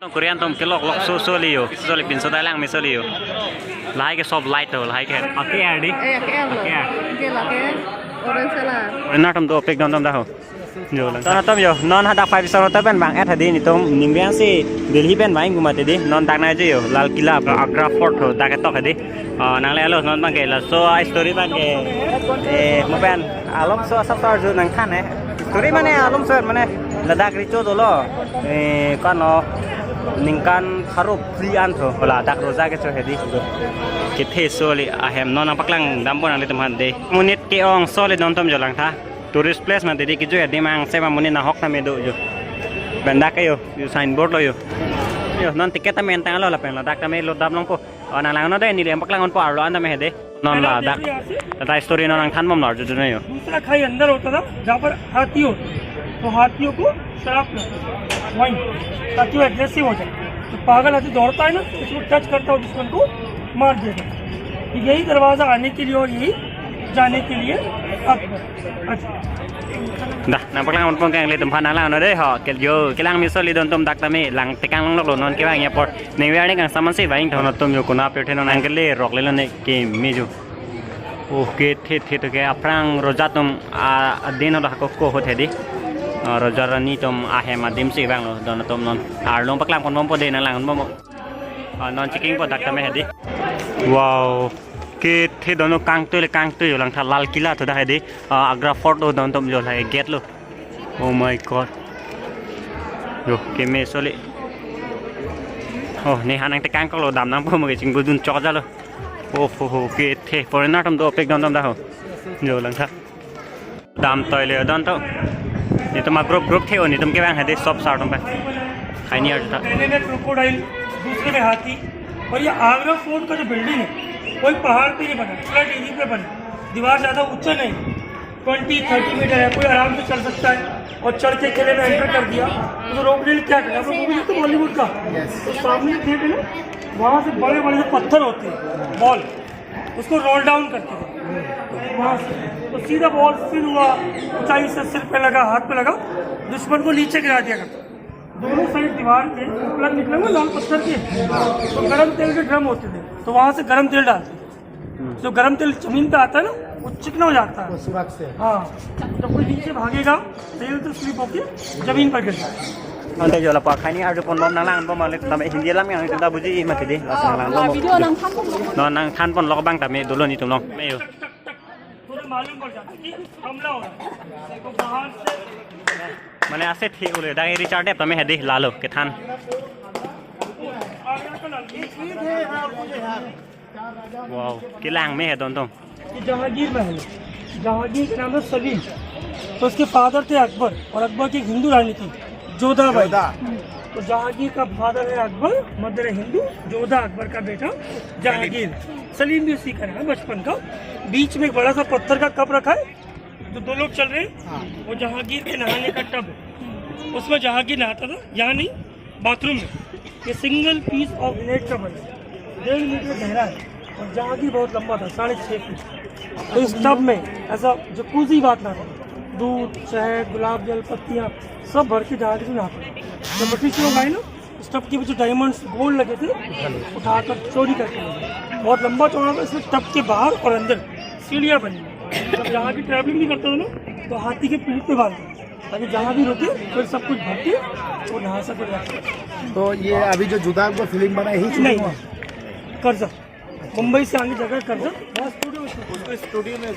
ต้องKorean ต้องcái lọc lọc xô xô liu xô liu pin xô tai langไม่xô liu lái cái shop light rồi lái cái cái air đi cái là cái orange là rồi nó trong đồ pick đông đông đâu nhiều lắm tao tao nhiều non hạt đặc phải sau đó bên bang ad đi tôm những cái gì Delhi bên bang cũng mà đi non đặc này chứ Lal Killa Agra Fort rồi đặc cái tóc đi nang lẽ lo non bang cái là so story bang cái một bên alom so sắp tới rồi nang khan này story mana alom so mana Ladakh rico tu lo kan lo ningkan harup prian tu lah dak roza ke cohe di ke the soli ahem non paklang dampon ale teman de munit ke ong soli don tom jolang tha tourist place man de ki jo edi mang sema munit na hok na me do jo benda ke yo signboard lo yo non tiket ta men tang lo la pen Ladakh ta me lo dam long po na lang no de ni le paklang on par lo an ta me de non Ladakh ta story non ang than mom lo jo ne yo दूसरा खाई अंदर होता था जहाँ पर हाथी हो तो हाथियों को शराब वाइन ताकि वो एग्रेसिव हो जाए तो पागल हाथी दौड़ता है ना उसको टच करता हो दुश्मन को मार देगा यही दरवाजा आने के लिए और यही जाने के लिए dah nampak lang on pong kang le tempat lang no de ho kel yo kelang mi soli don tom dak tame lang tekang long lok non ke bang ya por nei wa ni kang saman se baing thon tom yo kuna pe theno nang le rok le ne ke mi ju o ke the to ke aprang rojatum a dino da ko ho the di rojarani tom ahem adim se bang lo don tom non ar long paklang kon bom po de nang lang bom non chiking po dak tame hedi wow ke the dono kang tu yo lang tha Lal Killa to da hedi Agra Fort do don tom yo la gate lo oh my god yo ke me soli oh ni hanang te kang ko lo dam nang po mo ke ching dun chok ja lo oh ho ke the foreigner tom do pek don tom da ho yo lang tha dam toy le don to ni to ma group the ni tom ke bang hedi shop sar tom pa khai ni ar ta में crocodile दूसरे में हाथी और ये Agra fort का जो building है कोई पहाड़ पे नहीं बना फ्लैट एरिया पे बना दीवार ज़्यादा ऊंचा नहीं 20-30 मीटर है कोई आराम से चल सकता है और चढ़ के किले में एंटर कर दिया तो रोकने क्या करें आप लोग तो बॉलीवुड का तो सामने थिएटर है वहाँ से बड़े बड़े पत्थर होते हैं बॉल उसको रोल डाउन करते थे वहाँ से तो सीधा बॉल फिर हुआ ऊंचाई से सिर पे लगा हाथ पे लगा दुश्मन को नीचे गिरा दिया करता दोनों साइड दीवार के प्लग निकले हुए लाल पत्थर के तो गर्म तेल के ड्रम होते थे तो वहाँ से गर्म तेल डालते जो गर्म तेल जमीन पे आता है ना वो चिकना हो जाता है सुरक्षा से हाँ जब कोई नीचे भागेगा तेल तो स्लिप होके जमीन पर गिर जाएगा nanti jual apa kini ada pon bom nang bom malik tapi Hindi lam yang kita buji mati deh langsung nang bom non nang than pon lok bang tapi dulu ni tum long meyo थोड़ा मालूम पड़ जाता है कि हमला हो रहा है तो बाहर से मैंने ऐसे ठीक बोले दाई रिचार्ड है तमें है दे लालो के थान वाओ के लांग में है दोन तुम जहांगीर महल जहांगीर का नाम है सलीम तो उसके फादर थे अकबर और अकबर की हिंदू रानी थी जोधाबाई तो जहांगीर का फादर है अकबर मदर है हिंदू जोधा अकबर का बेटा जहांगीर सलीम भी उसी का है बचपन का बीच में एक बड़ा सा पत्थर का कप रखा है जो दो लोग चल रहे हैं वो जहांगीर के नहाने का टब है उसमें जहांगीर नहाता था यहाँ नहीं बाथरूम में ये सिंगल पीस ऑफ ग्रेनाइट का बना 1.5 मीटर गहरा है और जहांगीर बहुत लंबा था 6.5 फीट तो इस टब में ऐसा जकूजी बात ना था दूध शहद गुलाब जल पत्तियाँ सब भर के जहांगीर नहाते जब ब्रिटिश लोग आए ना इस टब के जो डायमंड्स गोल्ड लगे थे उठाकर चोरी करके बहुत लंबा चौड़ा था इसलिए टब के बाहर और अंदर सीढ़ियाँ बनी जब जहाँ भी ट्रैवलिंग नहीं करता था ना तो हाथी के पीठ पे बांधते ताकि जहाँ भी रुके फिर सब कुछ भर के वो नहा सके तो ये अभी जो जुदा को फिल्म बना ही नहीं कर्जत मुंबई से आगे जगह कर्जत स्टूडियो में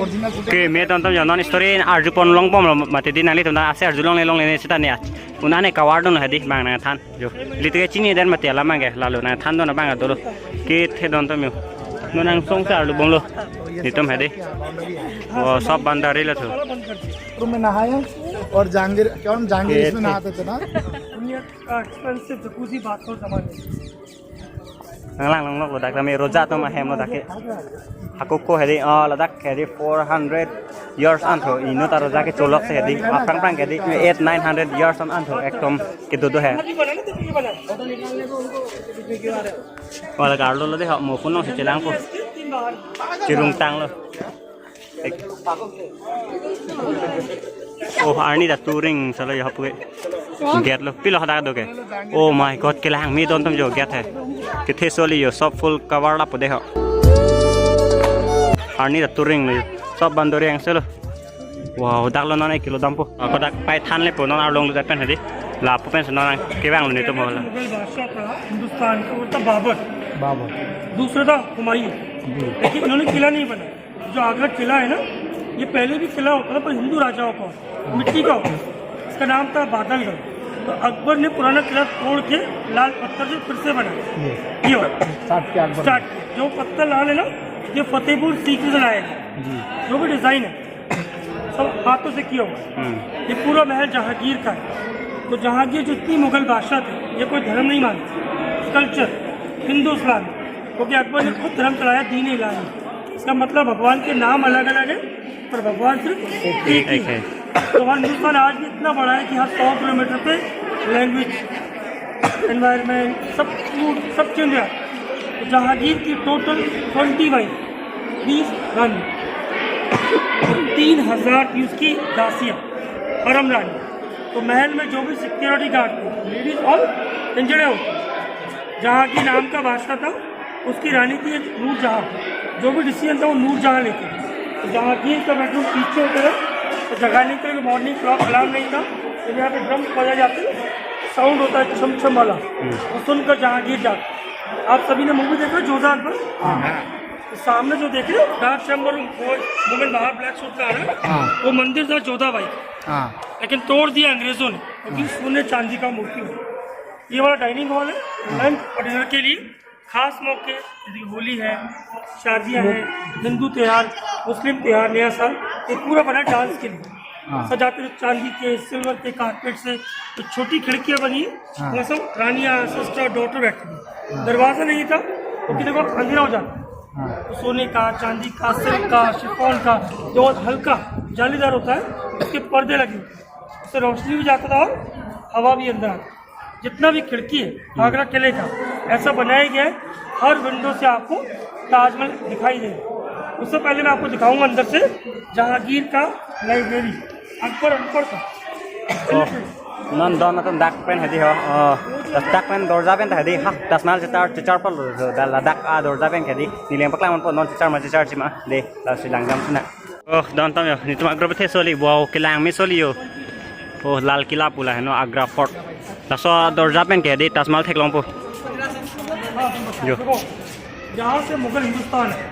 ओरिजिनल के मैं तो नॉन स्टोरी अर्जु पन लोंग पम मते दिन नाली तुम आसे अर्जु लोंग ले सेटा ने उना ने कवार दोन हदी बांग ना थान जो लिते चिनी देन मते ला मांगे लालो ना थान दोन बांग दोलो के थे दोन तो म्यो नोनांग सोंग से अर्जु बोंलो ni तुम हदी वो सब बंदा रे लथो रूम में नहाया और जहांगीर क्यों जहांगीर इसमें नहाते थे ना दुनिया का एक्सपेंसिव जकूजी बात हो जमाने lang long lo dak me roja to ma hem lo dak hakuk ko hedi ladak hedi 400 years antho ino ta roja ke cholok se hedi apang pang hedi 800-900 years antho ekdom ke do hai wala garlo lo de mo phun no se chelang ko chirung tang lo Oh, Arni dah touring selalu ya puke. Get lo, pilih ada doke. Oh my God, kelang mi don tam jo get hai. Kita soli yo, sob full cover lah pode ho. Arni dah touring lo, sob bandori yang selo. Wow, dak lo nona kilo dampu. Aku dak pai than le po nona long lo pen hadi. Lapu pen nona kewang lo ni tu mohon. Mughal बादशाह था हिंदुस्तान का, वो था बाबर। बाबर दूसरा था हुमायूं। लेकिन इन्होंने किला नहीं बनाया। जो आगरा किला है ना, ये पहले भी किला होता था पर हिंदू राजाओं का, मिट्टी का होता। इसका नाम था बादलगढ़। तो अकबर ने पुराना किला तोड़ के लाल पत्थर से फिर से बनाया। ये स्टार्ट जो पत्थर लाल है ना, ये फतेहपुर सीकरी से लाए हैं। जो भी डिजाइन है सब हाथों से किया हुआ है। ये पूरा महल जहांगीर का है। तो जहांगीर जो इतनी मुगल बादशाह थे, ये कोई धर्म नहीं मानते, कल्चर हिंदू इस्लाम, क्योंकि अकबर ने खुद धर्म चलाया, दीन इलाही। इसका मतलब भगवान के नाम अलग अलग है पर भगवान सिर्फ एक ही है। तो हमारा हिंदुस्तान आज भी इतना बड़ा है कि हर 100 किलोमीटर पे लैंग्वेज, एनवायरनमेंट सब चेंज है। तो जहांगीर की टोटल 20 वाइफ, 20 रानी, 3000 की उसकी दासियाँ, हरम रानी। तो महल में जो भी सिक्योरिटी गार्ड थे, लेडीज और इंजड़े होते। जहांगीर नाम का बादशाह था, उसकी रानी थी नूरजहां। जो भी डिसीजन था वो नूरजहां लेते थे। तो जहांगीर का बेडरूम पीछे होता था, तो जगाने के लिए मॉर्निंग क्लॉक अलार्म नहीं था। तो यहाँ पे ड्रम बजा जाते, साउंड होता है छम छम वाला, वो सुनकर जहांगीर जाते। आप सभी ने मूवी देखा जोधा अकबर? तो सामने जो देख रहे हो डार्क चैम्बर, वुमेन बाहर ब्लैक सूट में आ रहा है, वो मंदिर था जोधा बाई, लेकिन तोड़ दिया अंग्रेजों ने क्योंकि सोने चांदी का मूर्ति हो। ये वाला डाइनिंग हॉल है लंच और डिनर के लिए। खास मौके जैसे होली है, शादियां हैं, हिंदू त्यौहार, मुस्लिम त्यौहार, नया साल, ये पूरा बना डांस के लिए। सजाते थे चांदी के, सिल्वर के कारपेट से। तो छोटी खिड़कियां बनी, वो सब रानियां, सिस्टर, डॉटर बैठी। दरवाजा नहीं था क्योंकि देखो अंधेरा हो जाता। तो सोने का, चांदी का, सिल्क का, शिफॉन का, जो बहुत हल्का जालीदार होता है, उसके पर्दे लगे होते हैं। उससे रोशनी भी जाता था और हवा भी अंदर आता। जितना भी खिड़की है आगरा किले का ऐसा बनाया गया है, हर विंडो से आपको ताजमहल दिखाई देगा। उससे पहले मैं आपको दिखाऊंगा अंदर से जहांगीर का लाइब्रेरी, अकबर का। Non don atau dak pen hadi ho, dak pen dorza pen hadi ha, tasmal cetar pal dal dak a dorza pen hadi, nilai paklang man po non cetar cima de, lalu silang jam sana. Oh don tam yo, ni tu Agra bethe soli, wow kilang mi soli yo, oh Lal Kila pula है no Agra Fort, lalu dorza pen hadi tasmal thek long po. जो जहाँ से मुगल हिंदुस्तान है,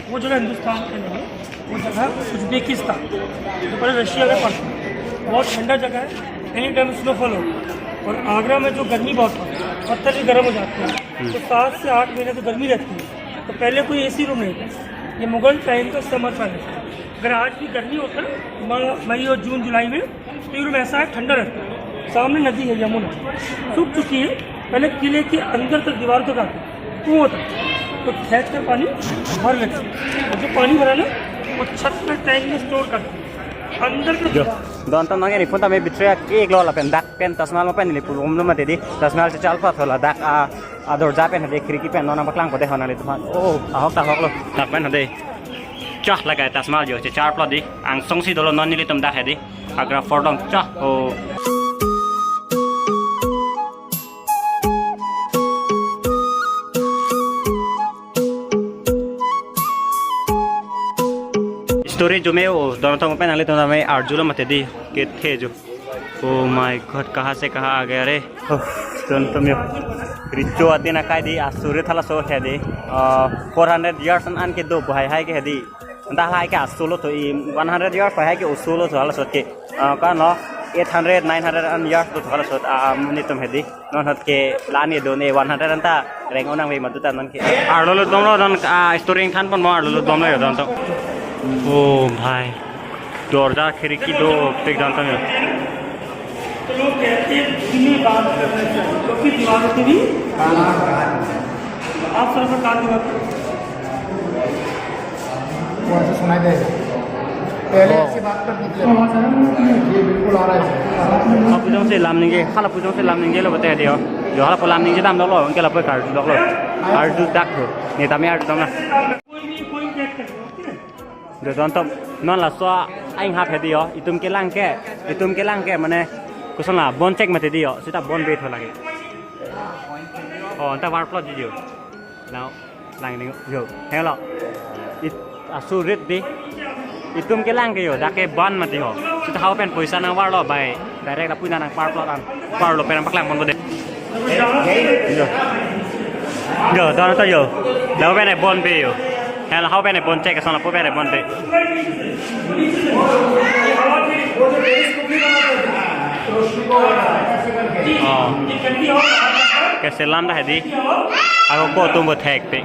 वो जगह हिंदुस्तान के नहीं है, वो जगह उज्बेकिस्तान, जो पहले रशिया में पड़ता है। बहुत ठंडा जगह है, एनी टाइम स्नोफॉल हो। और आगरा में जो गर्मी बहुत है, पत्थर भी गर्म हो जाते हैं, तो 7 से 8 महीने तो गर्मी रहती है। तो पहले कोई एसी रूम नहीं था, ये मुगल टाइम का समर पैलेस है। अगर आज भी गर्मी होता है मई और जून जुलाई में, तो ये रूम ऐसा है ठंडा रहता है। सामने नदी है यमुना, सूख चुकी है। पहले किले के अंदर तक दीवार तक आती कुआं था, तो खींच कर पानी भर लेते, और जो पानी भरा ना वो छत पर टैंक में स्टोर करते अंदर के। Don tam nangani pun tam bitria ek lo la pen dak pen tasmal mo pen ni pulum lo mate di tasmal se chal pat hola dak a dorja pen hade khirki pen nona baklang pode hona le tuhan oh ahok ta hok lo dak pen hade chah lagai tasmal jo che char plot di ang songsi dolo non ni le tum dak hadi Agra Fort dong chah oh story जो मैं वो दोनों तो पे नाले तो ना मैं आर्जुला मत दी के थे जो ओ माय गॉड कहाँ से कहाँ आ गया रे दोनों तो मैं रिचो आते ना काय दी आसुरे थाला सो है दी 400 years अन के दो भाई है के है दी अंता है के आसुलो तो 100 years है के उसूलो तो थाला सो के का नो 800 900 अन years तो थाला सो मुनी तुम है दी नॉन हट के लानी दो ने 100 अंता रेंगो ना वे मधुता नॉन के आर्लो दोनों नॉन स्टोरी खान पन मार आर्लो दोनों यो दोनों ओ भाई दरजा खिड़की दो एक जानता हूँ। तो लोग कहते हैं इन्हीं बात करना चाहिए क्योंकि दीवारों से भी आप सर पर काट दीवार वहाँ से सुनाई देगा। पहले ऐसी बात करनी थी, ये बिल्कुल आ रहा है। आप पूजों से लाम नहीं खाला पूजों से लाम नहीं लो बताया दियो जो खाला लाम नहीं दाम लो उनके लाभ कर दो आर्डू डाक हो नहीं तमें आर्डू दम ना जो दोनों non la sua anh hạp hết đi ó itum ke lang ke mane kuson la bon check mate đi ó sita bon bait thôi lagi ta war plot ji now lang ni yo hello it asurit di itum ke lang ke yo da ke bon mate ho sita hau pen poisa nang war lo bai direct la puina nang par plot an par lo pen paklang mon bo de yo don to yo lao pen ai bon be yo hello hau pen ai bon check son la po pen ai bon be cái xe lăn này đi, aku có tôm bột thẹt đi,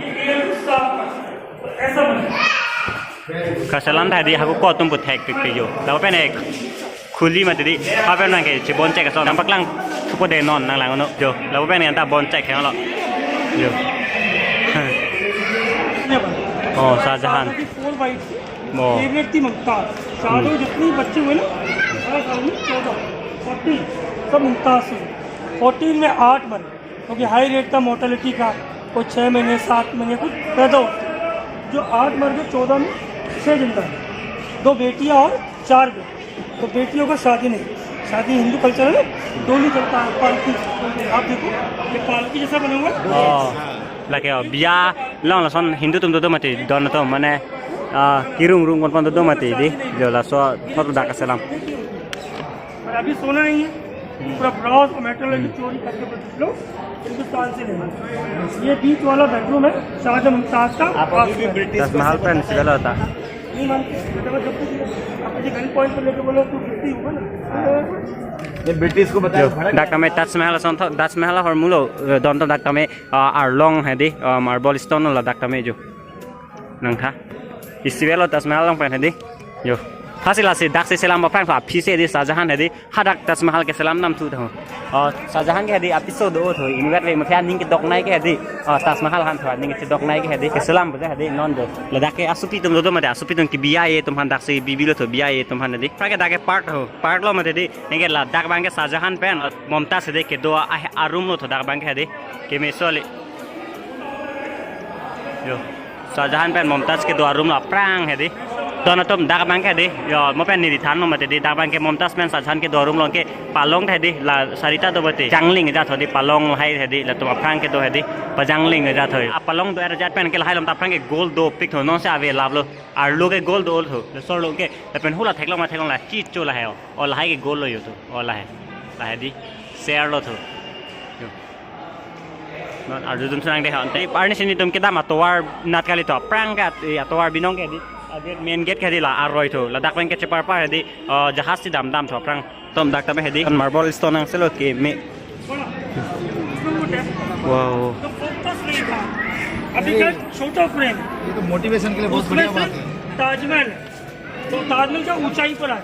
cái xe lăn này đi, aku có tôm bột thẹt đi kêu,แล้วเป็นไอ้คุลีมาดีเขาเป็นนั่งcáiจีบอลแจกกับซอนน้ำปักลังทุกคนเดินนอนนั่งหลังกันเนาะโย่แล้วเป็นไงตาบอลแจกแค่นั้นหรอโย่อ๋อชาจฮัน favourite थी मुमताज शादी जितनी बच्चे हुए ना 14 सब मुमताज से 14 में 8 बने क्योंकि हाई रेट था मोर्टेलिटी का कोई 6 महीने 7 महीने कुछ पैदा होते जो 8 मर गए 14 में 6 जिंदा है 2 बेटियां और 4 बेटे तो बेटियों का शादी नहीं शादी हिंदू कल्चर है ना डोली चलता है पालकी आप देखो ये पालकी जैसा बना हुआ है lagi biya long la son Hindu tum do mati don to mane kirung rung kon do mati di jo la so foto dak salam और अभी सोना नहीं है पूरा ब्राउज और मेटल चोरी करके बच लो हिंदुस्तान से लेना ये बीच वाला बेडरूम है शाहजहां मुमताज का ताजमहल पे निकला होता नहीं मानते अपने गन पॉइंट पर लेके बोलो तो कितनी होगा ना ये ब्रिटिश को बताओ Dakta me Tatsmahal son Tatsmahal hor mulo don to dakta me arlong hedi marble stone la dakta me jo nang tha isibelo Tatsmahal long pen hedi jo hasila se dak se selam phan pha phise di Shahjahan hedi hadak Tatsmahal ke selam nam thu tho Shahjahan ke hedi episode o tho ingat le ma ning ke dok nai ke hedi Tatsmahal han tho ning ke dok nai ke hedi ke selam ba hedi non do la dak ke asupi tum do ma de asupi tum ki biya ye tum han dak se bibilo tho biya ye tum han hedi pra ke dak ke part lo ma de ning ke la dak bang ke Shahjahan pen Mumtaz hedi ke do arum lo tho dak bang ke hedi ke me sole yo Shahjahan pen Mumtaz ke do arum la prang hedi don atom dak bang ke hedi yo mo pen ni than no ma de dak bang ke Mumtaz pen Shahjahan ke do arum lo ke palong hedi la sarita do bate jangling ja thodi palong hai hedi la tum prang ke do hedi pa jangling ja thoi palong do era jat pen ke hai lam ta prang ke gold do pic tho no se ave lab lo ar lo ke gold do tho le sor lo ke pen hula thaklong ma thaklong la chi cho la hai o la hai ke gold lo yo tho o la hai di share lo tho non ar dum sanang de han te parni sini tum ke da ma towar nat kali to prang ka towar binong ke di aget main gate ke di la aroi tho la dak pen ke chepar pa hedi jahaz si dam tho prang tom dak ta me hedi marble stone ang selo ke me wow तो focus नहीं था अभी का छोटा frame ये तो motivation के लिए बहुत बढ़िया बात है ताजमहल तो ताजमहल का ऊंचाई पर है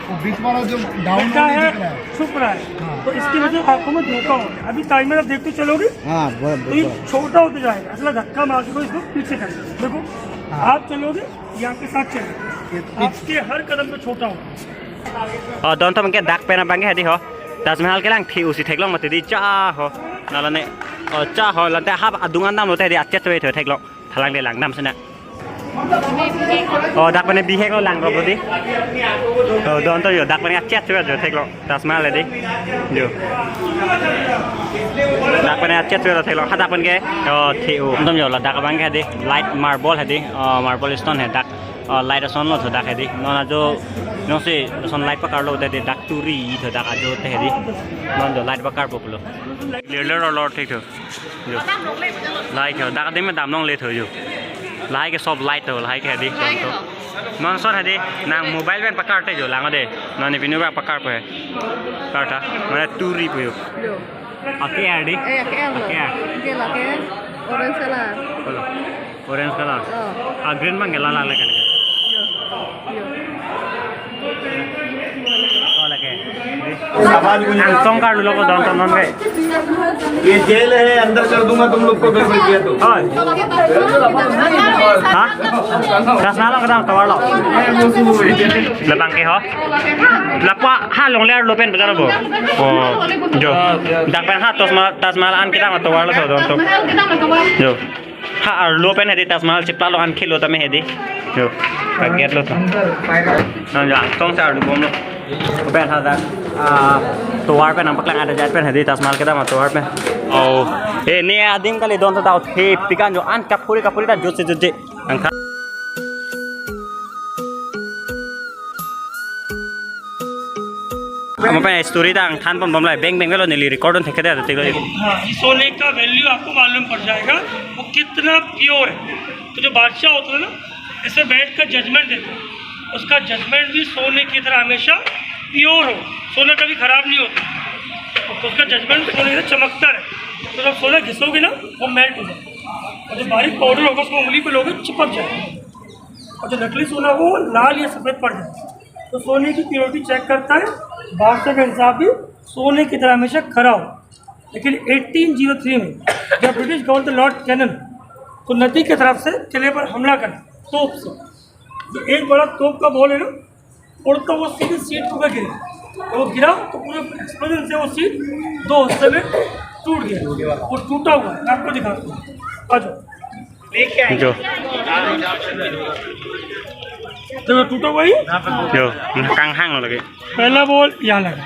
वो बीच वाला जो डाउन बैठा है छुप रहा है तो इसकी वजह से आंखों में धोखा हो रहा है अभी ताजमहल आप देखते चलोगे हाँ तो ये छोटा होते जाएगा असला धक्का मार के इसको पीछे कर देखो आप चलोगे यहाँ के साथ चलोगे आपके हर कदम पे छोटा होगा don to ke dak pena bang ke hedi ho Tatsmahal ke lang thi usi theklong ma ti cha ho na la ne cha ho la ta hab adungan nam lo te di achet we the theklong thalang de lang nam sena dak pena bi hek lo lang ro bodi don to yo dak pena achet we jo theklong Tatsmahal le di yo dak pena achet we lo theklong hadak pen ke thi u tom yo la dak bang ke hedi light marble hedi marble stone he dak light son lo tho dak hedi nona jo no se son light pakar lo de dak turi tho dak ajo te hedi non jo light pakar populo le lo thik tho yo light tho dak de me dam nong le tho yo light ke sob light tho light ke hedi non son hedi nang mobile ben pakar te jo lang de non ni binu ba pakar po he karta mane turi po yo Yo. ake adi Ake lo. Ke la ke orange la. orange color green bang la la kan Yo. Yo. अंसों का लोगों को दोनों non गए ये jail है अंदर कर दूंगा तुम लोग को गड़बड़ किया तो हाँ Tatsmahal ka daw tawalo labang ke ho lapa ha long ler lopen bazar bo jo dak pen ha Tatsmahal an kita ma tawalo so don to jo था लो पेन है ताजमहल चिपला लो अनखे लो तमे है दे जो गेट लो तो ना जा तों से आड़ बोम लो पेन हा दा तो वार पेन हम पकला ada jat pen है दे ताजमहल के दा तो वार पेन ओ ए ने आदिम कले दोन तो थे पिकान जो अन कपूरी दा जो से अंखा हम पे स्टोरी दा थान पन बमला बैंक बैंक लो नीली रिकॉर्ड थे के ते हाँ, सोने का वैल्यू आपको मालूम पड़ जाएगा वो कितना प्योर है। तो जो बादशाह होता है ना, इसे बैठ कर जजमेंट देते हैं, उसका जजमेंट भी सोने की तरह हमेशा प्योर हो, सोना कभी खराब नहीं होता। तो उसका जजमेंट सोने की तरह चमकता है। तो जब सोना घिसोगे ना वो मेल्ट हो जाए, और जो बारीक पाउडर होगा उसको उंगली पे लोगे चिपक जाए, और जो नकली सोना वो लाल या सफ़ेद पड़ जाए। तो सोने की प्योरिटी चेक करता है, बादशाह का इंसाफ भी सोने की तरह हमेशा खरा हो। लेकिन 1803 में जब ब्रिटिश गवर्नर लॉर्ड कैनन को नदी की तरफ से किले पर हमला कर तोप से, जो एक बड़ा तोप का बॉल है ना, उड़ता वो सीधे सीट पर गिरा, तो वो गिरा तो पूरे एक्सप्लोजन से वो सीट दो हिस्से में टूट गया, वो टूटा हुआ है। आपको दिखाता हूँ, आ जाओ जो तो टूटा हुआ ही जो कांग हांग लगे पहला बॉल यहाँ लगा,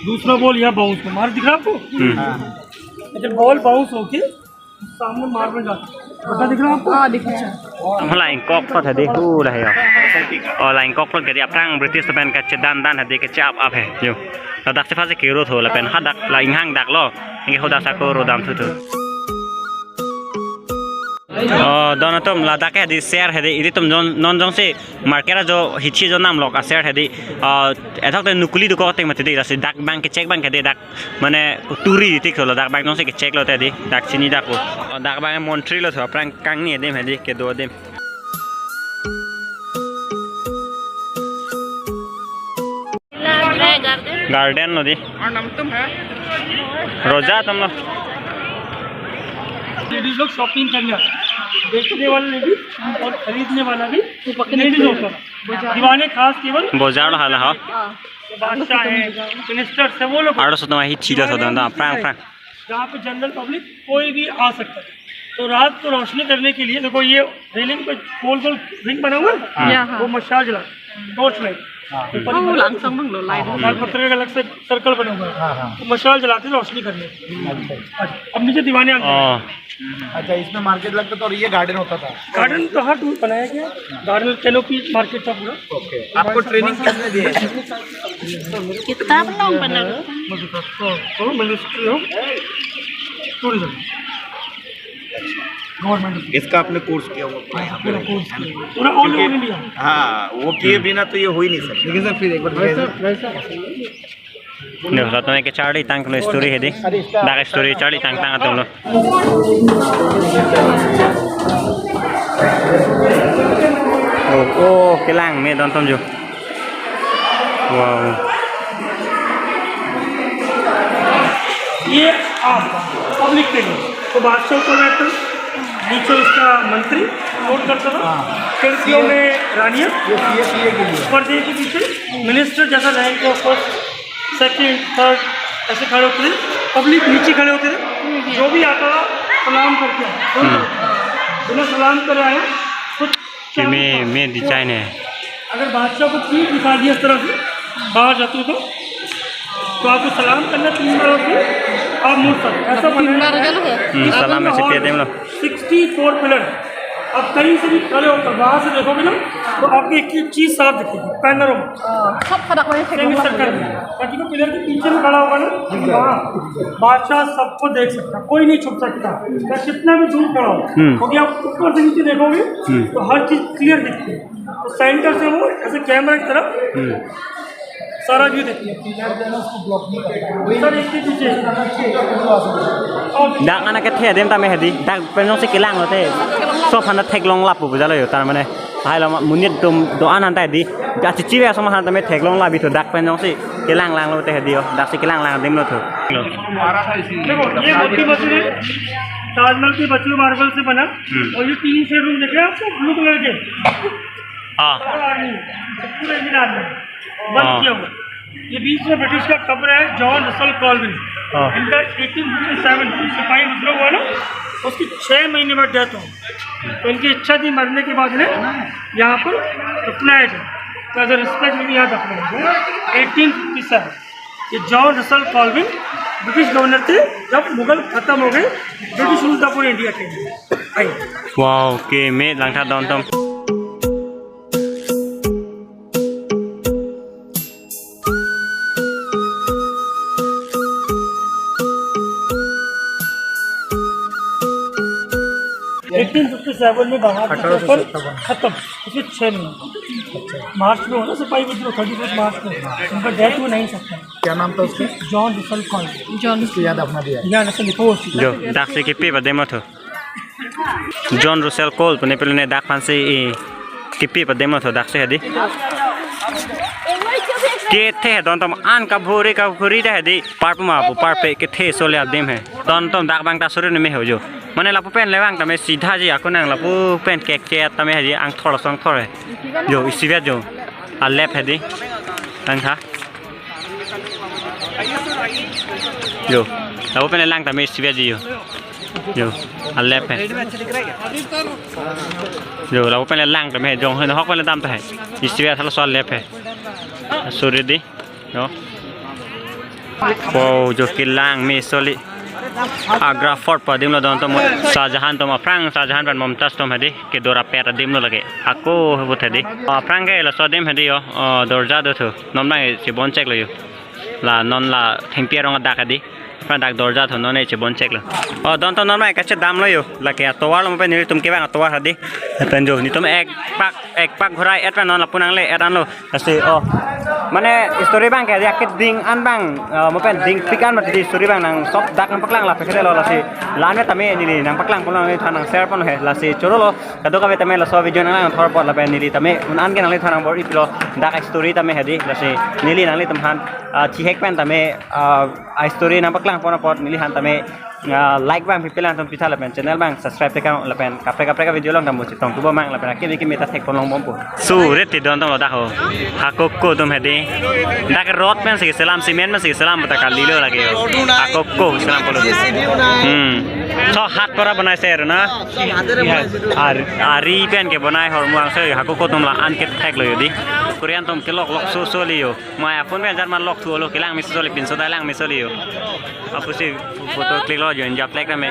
दूसरा बॉल यहाँ बाउंस में मार, दिख रहा आपको? लेकिन बॉल बाउंस होके सामने मार्बल जाता है, दिख रहा आपको? हाँ दिख रहा है। हम लाइन कॉक पर देखो रहे हो और लाइन कॉक पर के अपना ब्रिटिश पेन का दान दान है देखे चाप आप है जो तो दाक से फासे केरो थो ला पेन हा दाक लाइन हांग दाक लो इंगे हो दासा को रोदाम थुतु दोनों तुम लादाक है दी शेयर है दी इधर तुम नॉन जों से मार्केट जो हिची जो नाम लोग शेयर है दी ऐसा तो नुकुली दुकान ते मत दी जैसे डाक बैंक के चेक बैंक के दे डाक माने टूरी दी ठीक हो डाक बैंक जों से के चेक लोते दी डाक चिनी डाक को डाक बैंक मॉन्ट्री लो थो प्रांग कांग नहीं दे में दी के दो दे गार्डन लो दी और नाम तुम है रोजा तुम लो लेडीज लोग शॉपिंग करने आते हैं, बेचने वाला लेडीज और खरीदने वाला भी लेडीज होता है। दीवाने खास केवल बाजार हाला हा बादशाह है, मिनिस्टर है, वो लोग आड़ो सो ही चीला सो दा प्रांग प्रांग जहाँ पे जनरल पब्लिक कोई भी आ सकता है। तो रात को रोशनी करने के लिए देखो ये रेलिंग पे गोल गोल रिंग बना हुआ है, वो मशाल जला टॉर्च लाइट लाल पत्थर का अलग से सर्कल बना हुआ है, तो मशाल जलाते रोशनी करने के लिए। अब नीचे दीवाने अच्छा, इसमें मार्केट लगता था और ये गार्डन होता था। गार्डन तो हर टूर बनाया गया, गार्डन कैनोपी मार्केट था पूरा। ओके, आपको ट्रेनिंग किसने दी है? किताब लोग बना मिनिस्ट्री ऑफ टूरिज्म गवर्नमेंट, इसका आपने कोर्स किया हुआ पूरा कोर्स पूरा ऑल ओवर इंडिया। हाँ, वो किए बिना तो ये हो ही नहीं सकता। देखिए सर, फिर एक बार देखो रात में के चाड़ी तांग लो स्टोरी है दी दाग स्टोरी चाड़ी तांग तांग तुम लो ओ केलांग में दोन तुम जो वाओ ये आप पब्लिक के लिए तो बादशाह को बैठकर नीचे उसका मंत्री नोट करता था, खिड़कियों में रानियाँ, पर्दे के पीछे मिनिस्टर जैसा रैंक को फर्स्ट सेकंड थर्ड ऐसे खड़े होते थे, पब्लिक नीचे खड़े होते थे, जो भी आता था सलाम करके आया, बिना सलाम करे आया तो में डिजाइन है। अगर बादशाह को पीठ दिखा दिया इस तरह से बाहर जाते तो आपको सलाम करना 3 बार होती आप मुड़ सकते, ऐसा बनाया सलाम में से दे लो 64 पिलर। अब कहीं से भी खड़े होकर बाहर से देखोगे ना तो आपको एक एक चीज़ साफ दिखेगी, पैनरों में सब फर्क ताकि वो पिलर के पीछे में खड़ा होगा ना, वहाँ बादशाह सबको देख सकता, कोई नहीं छुप सकता, या कितना भी दूर खड़ा हो, क्योंकि आप ऊपर से नीचे देखोगे तो हर चीज़ क्लियर दिखती है। तो सेंटर से वो ऐसे कैमरा की तरफ सारा व्यू देखिए सर, इसके पीछे डाक आना के थे देम ता में हदी डाक पेनों से केलांग होते सो फन थेक लोंग लाप बुझा लो तार माने हाय ला मुनित तुम दो आन ता दी जा चिची वे सम हां ता में थेक लोंग ला भी तो डाक पेनों से केलांग लांग लो ते हदी डाक से केलांग लांग देम लो तो देखो ये मोती मस्जिद है, ताजमहल के बच्चों मार्बल से बना, और ये 3 शेड रूम देखे आपको ब्लू कलर के, हां पूरे मीनार में बंद किया हुआ। ये बीच में ब्रिटिश का कब्र है, जॉन रसल कॉल्विन, इनका 1857 सिपाही विद्रोह हुआ ना, उसकी 6 महीने बाद डेथ हो, तो इनकी इच्छा थी मरने के बाद इन्हें यहाँ पर दफनाया जाए, तो एज रिस्पेक्ट में यहाँ दफनाया जाए। 1857 ये John Russell Colvin British governor थे जब मुगल खत्म हो गए, ब्रिटिश रूल था पूरे इंडिया के लिए। Wow, okay, mate, lang ta don tom. में बहादुर खत्म, उसके 6 महीने मार्च में होना सिपाही विद्रोह 31 मार्च को, उनका डेथ हो नहीं सकता। क्या नाम था उसके? John Russell Colvin. जॉन उसकी याद अपना दिया है। यहाँ नसल लिखो उसकी। Jo, dak se kipi ba demo tho. John Russell Cole pune pelu ne dak pan se kipi ba demo tho dak se hadi. Ke the don tom an ka bhuri da hadi par ma bu par pe ke the so le adem hai. Don tom dak bang ta suru ne me ho jo. Mane lapu pen lewang tame सीधा जी aku nang lapu pen kek che tame haji ang thora song thore jo isivet jo a lep hadi ang tha jo lapu pen lang tame isivet ji jo a lep hai jo lapu pen lang tame jong hen hok pen dam ta hai isivet thal so lep hai suri di jo wow jo kilang me soli Agra fort पर दिमलो दोन तो शाहजहां तो शाहजहां पर मुमताज तो हदी के दोरा पेर दिमलो लगे आको होत हदी फ्रांग के लसो दिम हदी यो दरजा दो थो नमना से बन चेक लयो ला नन ला थेंपिया रंग दाक हदी फ्रांग दाक दरजा थो नने से बन चेक ल दोन तो नमना कच्चे दाम लयो लके तोवार म पे नि तुम के बा तोवार हदी तंजो नि तुम एक पाक घुराई एट नन ला पुनांग ले एडान लो असे माने story bang kayak yakit ding an bang mopen ding pikan mati di story bang nang sok dak nang paklang la pekede lo la si lane tame ni nang paklang pulang ni thanang share pon he la si choro lo kado ka tame la so video nang thor pot la pe ni tame un an ke nang le thanang bor iplo dak story tame hedi la si nili nang le tamhan chi hek pen tame a story nang paklang pon pot nili han tame like bang pipilan tom pitha la pen channel bang subscribe te ka la pen kapre ka video long tam tong tu bo mang la pen ke ki meta thek pon long bom po su reti don tom lo dak ho hakokko tom hedi dak rot men se salam cement men se salam bata ka lilo lage hakokko salam polo so hat para banai se na ari pen ke banai hor muang se hakokko tom la an ke thek lo yodi korean tom ke lok so liyo ma phone pen jar man lok thu lo ke lang mi so le pin so da lang mi so liyo apu se foto click lo join ja plek na me